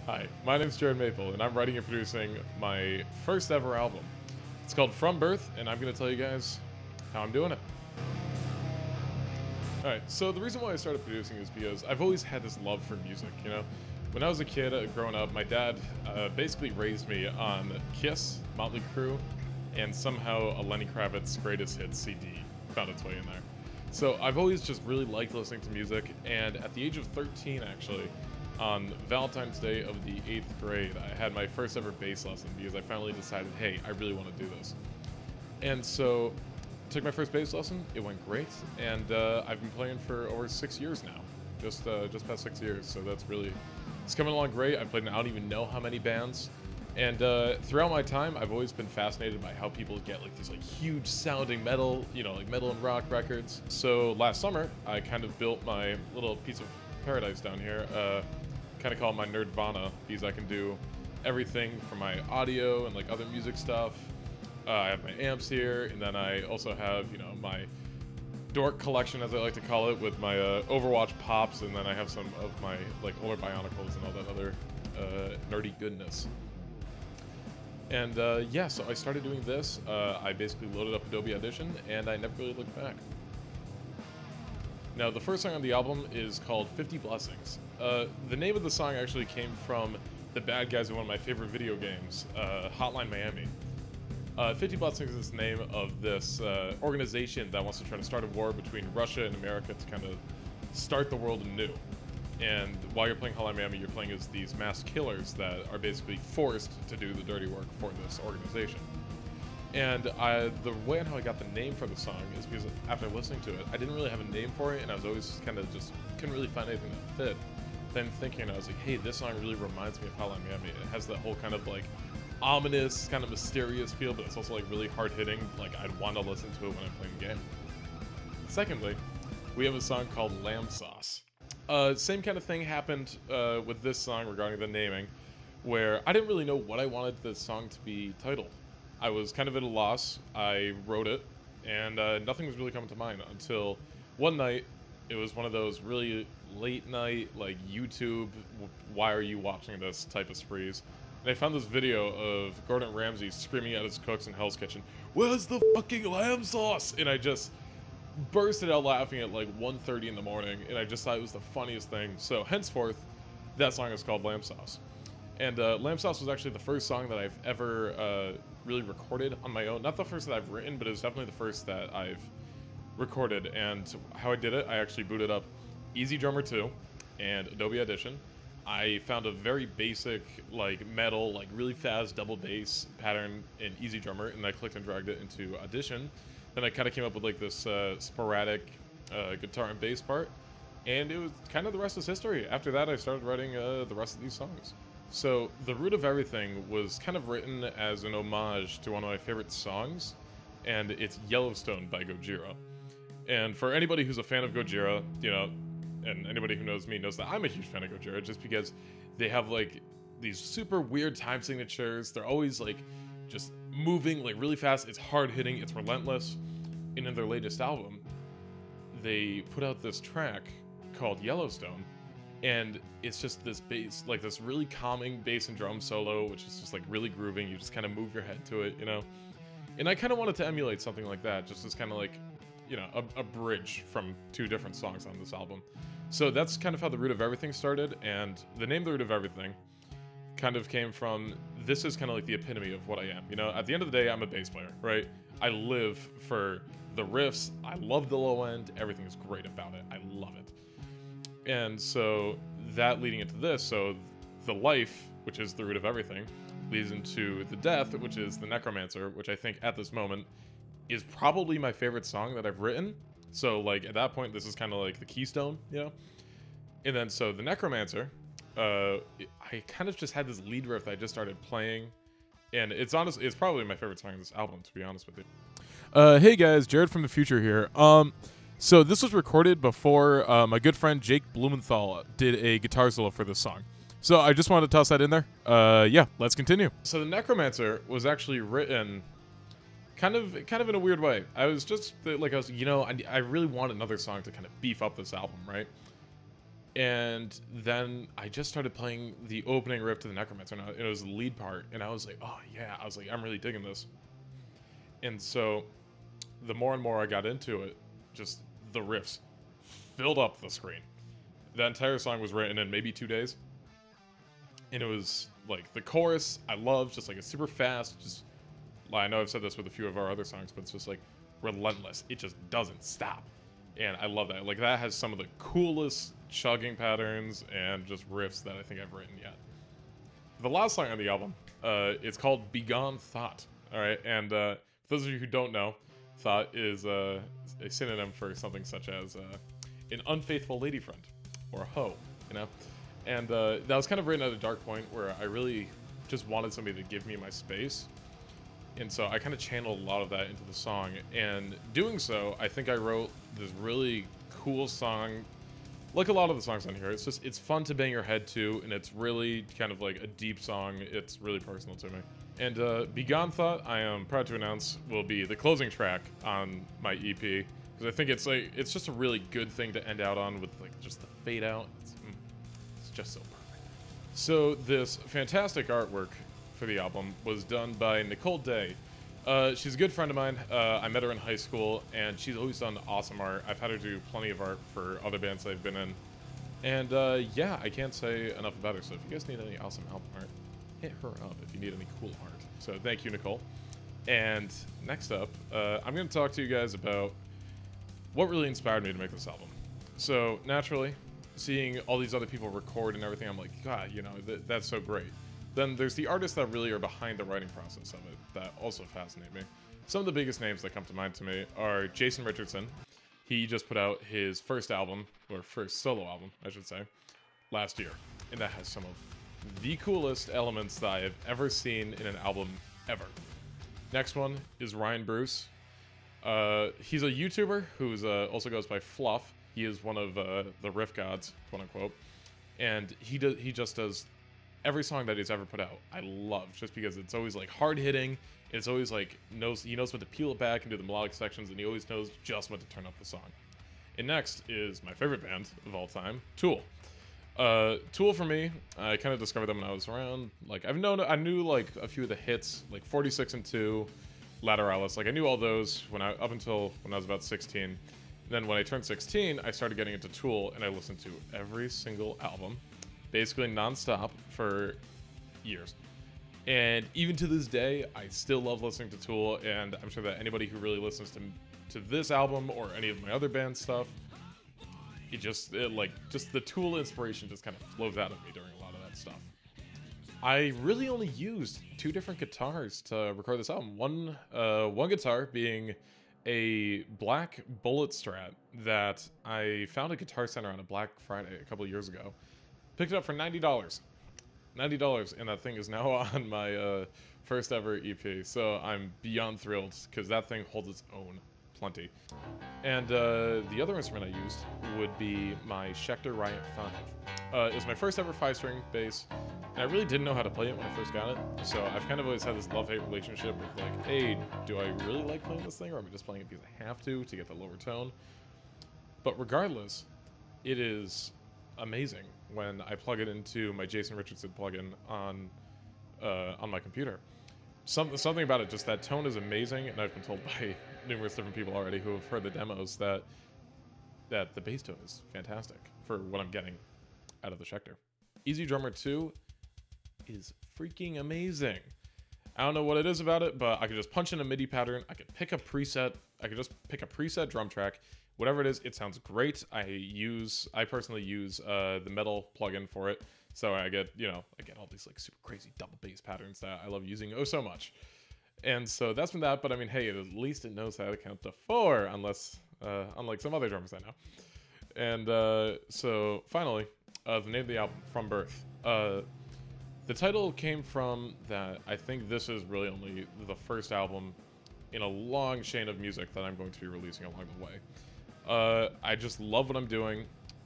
Hi, my name's Jared Maple, and I'm writing and producing my first ever album. It's called From Birth, and I'm going to tell you guys how I'm doing it. Alright, so the reason why I started producing is because I've always had this love for music, you know? When I was a kid, growing up, my dad basically raised me on Kiss, Motley Crue, and somehow a Lenny Kravitz Greatest Hits CD found its way in there. So I've always just really liked listening to music, and at the age of 13, actually, on Valentine's Day of the 8th grade, I had my first ever bass lesson because I finally decided, hey, I really want to do this. And so, took my first bass lesson, it went great, and I've been playing for over 6 years now. Just past 6 years, so it's coming along great. I've played in I don't even know how many bands. And throughout my time, I've always been fascinated by how people get like these like huge sounding metal, you know, like metal and rock records. So last summer, I kind of built my little piece of paradise down here, kind of call it my Nerdvana, because I can do everything from my audio and like other music stuff. I have my amps here, and then I also have, you know, my dork collection, as I like to call it, with my Overwatch pops, and then I have some of my like older Bionicles and all that other nerdy goodness. And yeah, so I started doing this. I basically loaded up Adobe Audition, and I never really looked back. Now, the first song on the album is called 50 Blessings. The name of the song actually came from the bad guys in one of my favorite video games, Hotline Miami. 50 Blessings is the name of this organization that wants to try to start a war between Russia and America to kind of start the world anew. And while you're playing Hotline Miami, you're playing as these mass killers that are basically forced to do the dirty work for this organization. And the way on how I got the name for the song is because after listening to it, I didn't really have a name for it, and I was always kind of just couldn't really find anything that fit. Then thinking, I was like, hey, this song really reminds me of Hotline Miami. It has that whole kind of like ominous, kind of mysterious feel, but it's also like really hard-hitting. Like I'd want to listen to it when I'm playing the game. Secondly, we have a song called Lambsauce. Same kind of thing happened with this song regarding the naming, where I didn't really know what I wanted the song to be titled. I was kind of at a loss. I wrote it, and nothing was really coming to mind until one night. It was one of those really late night, like YouTube, why are you watching this type of sprees. And I found this video of Gordon Ramsay screaming at his cooks in Hell's Kitchen, "Where's the fucking lamb sauce?" And I just bursted out laughing at like 1:30 in the morning, and I just thought it was the funniest thing. So henceforth, that song is called Lambsauce. And Lambsauce was actually the first song that I've ever really recorded on my own. Not the first that I've written, but it was definitely the first that I've recorded. And how I did it, I actually booted up Easy Drummer 2 and Adobe Audition. I found a very basic, like metal, like really fast double bass pattern in Easy Drummer, and I clicked and dragged it into Audition. Then I kind of came up with like this sporadic guitar and bass part, and it was kind of the rest is history. After that, I started writing the rest of these songs. So The Root of Everything was kind of written as an homage to one of my favorite songs, and it's Yellowstone by Gojira. And for anybody who's a fan of Gojira, you know, and anybody who knows me knows that I'm a huge fan of Gojira, just because they have like these super weird time signatures. They're always like just moving like really fast. It's hard hitting, it's relentless. And in their latest album, they put out this track called Yellowstone, and it's just this bass, like this really calming bass and drum solo, which is just like really grooving. You just kind of move your head to it, you know. And I kind of wanted to emulate something like that, just as kind of like, you know, a bridge from two different songs on this album. So that's kind of how The Root of Everything started, and the name The Root of Everything kind of came from, this is kind of like the epitome of what I am. You know, at the end of the day, I'm a bass player, right? I live for the riffs. I love the low end. Everything is great about it. I love it. And so that leading into this, so the life, which is the root of everything, leads into the death, which is the Necromancer, which I think at this moment is probably my favorite song that I've written. So like at that point, this is kind of like the keystone, you know? And then so the Necromancer, I kind of just had this lead riff that I just started playing, and it's probably my favorite song on this album, to be honest with you. Hey guys, Jared from the future here. So this was recorded before my good friend Jake Blumenthal did a guitar solo for this song. So I just wanted to toss that in there. Yeah, let's continue. So the Necromancer was actually written kind of in a weird way. I was just like, you know, I really want another song to kind of beef up this album, right? And then I just started playing the opening riff to the Necromancer, and it was the lead part, and I was like, oh yeah, I was like, I'm really digging this. And so the more and more I got into it, just the riffs filled up the screen. That entire song was written in maybe 2 days. And it was like the chorus I love, just like it's super fast, just I know I've said this with a few of our other songs, but it's just like relentless. It just doesn't stop. And I love that. Like that has some of the coolest chugging patterns and just riffs that I think I've written yet. The last song on the album, it's called Begone, Thot. All right, and for those of you who don't know, Thot is a synonym for something such as an unfaithful lady friend, or a hoe, you know? And that was kind of written at a dark point where I really just wanted somebody to give me my space. And so I kind of channeled a lot of that into the song. And doing so, I think I wrote this really cool song. Like a lot of the songs on here, it's fun to bang your head to, and it's really kind of like a deep song. It's really personal to me. And Begone, Thot, I am proud to announce, will be the closing track on my EP. Because I think it's just a really good thing to end out on with like just the fade out. It's just so perfect. So this fantastic artwork for the album was done by Nicole Day. She's a good friend of mine. I met her in high school, and she's always done awesome art. I've had her do plenty of art for other bands I've been in. And yeah, I can't say enough about her. So if you guys need any awesome album art, hit her up if you need any cool art. So thank you, Nicole. And next up, I'm going to talk to you guys about what really inspired me to make this album. So naturally, seeing all these other people record and everything, I'm like, God, you know, that's so great. Then there's the artists that really are behind the writing process of it that also fascinate me. Some of the biggest names that come to mind to me are Jason Richardson. He just put out his first album, or first solo album, I should say, last year. And that has some of the coolest elements that I have ever seen in an album ever. Next one is Ryan Bruce. He's a YouTuber who's also goes by Fluff. He is one of the riff gods, quote unquote. And he just does every song that he's ever put out. I love, just because it's always like hard hitting. It's always like he knows what to peel it back and do the melodic sections, and he always knows just when to turn up the song. And next is my favorite band of all time, Tool. Tool for me, I kind of discovered them when I was around, like I knew like a few of the hits, like 46 and 2, Lateralis, like I knew all those up until when I was about 16. Then when I turned 16, I started getting into Tool, and I listened to every single album, basically non-stop for years. And even to this day, I still love listening to Tool, and I'm sure that anybody who really listens to this album or any of my other band stuff, just the Tool inspiration just kind of flows out of me during a lot of that stuff. I really only used 2 different guitars to record this album. One guitar being a black Bullet Strat that I found at Guitar Center on a Black Friday a couple years ago. Picked it up for $90. $90, and that thing is now on my first ever EP. So I'm beyond thrilled, because that thing holds its own plenty. And the other instrument I used would be my Schecter Riot 5. It was my first ever 5-string bass, and I really didn't know how to play it when I first got it. So I've kind of always had this love-hate relationship with like, hey, do I really like playing this thing, or am I just playing it because I have to get the lower tone? But regardless, it is amazing when I plug it into my Jason Richardson plugin on my computer. Something about it, just that tone is amazing, and I've been told by numerous different people already who have heard the demos that the bass tone is fantastic for what I'm getting out of the Schecter. Easy Drummer 2 is freaking amazing. I don't know what it is about it, but I could just punch in a MIDI pattern, I could pick a preset, I could just pick a preset drum track, whatever it is, it sounds great. I personally use the Metal plugin for it, so I get all these like super crazy double bass patterns that I love using oh so much. And so that's been that, but I mean, hey, at least it knows how to count to 4, unlike some other drummers I know. And so finally, the name of the album, From Birth. The title came from that I think this is really only the first album in a long chain of music that I'm going to be releasing along the way. I just love what I'm doing,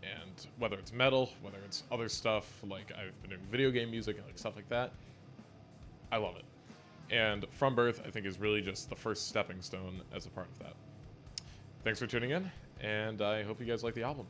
and whether it's metal, whether it's other stuff, like I've been doing video game music and like stuff like that, I love it. And From Birth, I think, is really just the first stepping stone as a part of that. Thanks for tuning in, and I hope you guys like the album.